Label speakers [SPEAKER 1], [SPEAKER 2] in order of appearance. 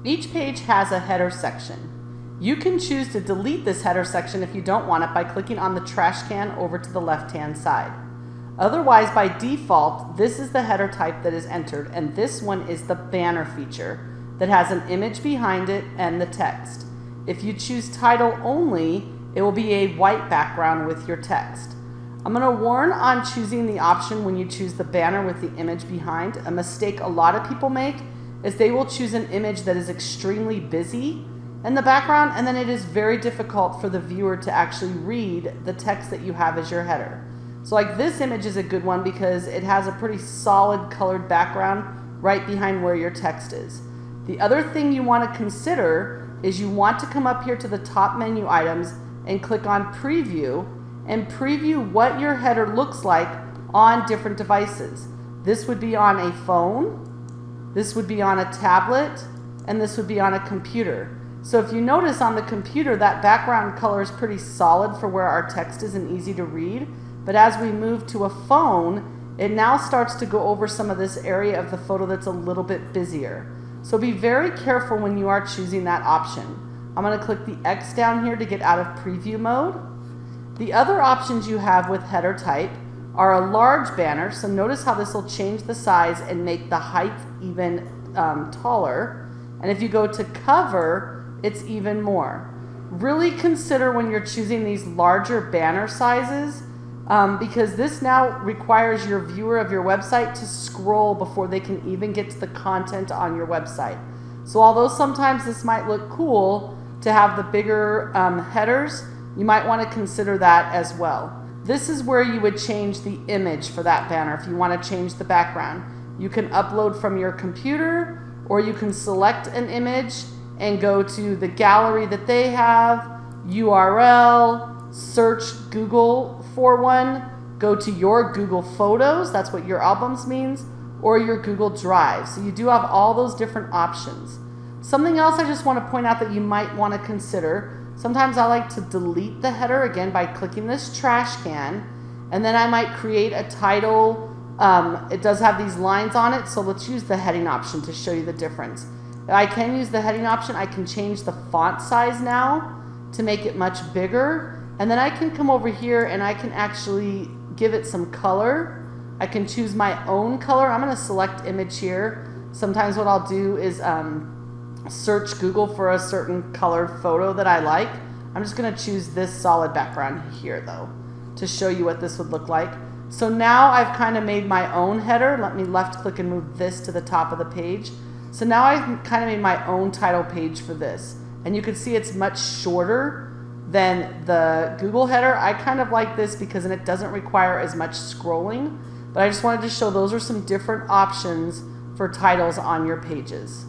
[SPEAKER 1] Each page has a header section. You can choose to delete this header section if you don't want it by clicking on the trash can over to the left-hand side. Otherwise, by default, this is the header type that is entered, and this one is the banner feature that has an image behind it and the text. If you choose title only, it will be a white background with your text. I'm going to warn on choosing the option when you choose the banner with the image behind. A mistake a lot of people make is they will choose an image that is extremely busy in the background, and then it is very difficult for the viewer to actually read the text that you have as your header. So like this image is a good one because it has a pretty solid colored background right behind where your text is. The other thing you want to consider is you want to come up here to the top menu items and click on preview and preview what your header looks like on different devices. This would be on a phone, this would be on a tablet, and this would be on a computer. So if you notice on the computer, that background color is pretty solid for where our text is and easy to read. But as we move to a phone, it now starts to go over some of this area of the photo that's a little bit busier. So be very careful when you are choosing that option. I'm going to click the X down here to get out of preview mode. The other options you have with header type are a large banner. So notice how this will change the size and make the height even taller. And if you go to cover, it's even more. Really consider when you're choosing these larger banner sizes because this now requires your viewer of your website to scroll before they can even get to the content on your website. So although sometimes this might look cool to have the bigger headers, you might want to consider that as well. This is where you would change the image for that banner if you want to change the background. You can upload from your computer, or you can select an image and go to the gallery that they have, URL, search Google for one, go to your Google Photos, that's what your albums means, or your Google Drive. So you do have all those different options. Something else I just want to point out that you might want to consider, sometimes I like to delete the header again by clicking this trash can, and then I might create a title. It does have these lines on it, so let's use the heading option to show you the difference. I can use the heading option. I can change the font size now to make it much bigger. And then I can come over here and I can actually give it some color. I can choose my own color. I'm going to select image here. Sometimes what I'll do is search Google for a certain colored photo that I like. I'm just going to choose this solid background here though to show you what this would look like. So now I've kind of made my own header. Let me left click and move this to the top of the page. So now I've kind of made my own title page for this. And you can see it's much shorter than the Google header. I kind of like this because it doesn't require as much scrolling. But I just wanted to show those are some different options for titles on your pages.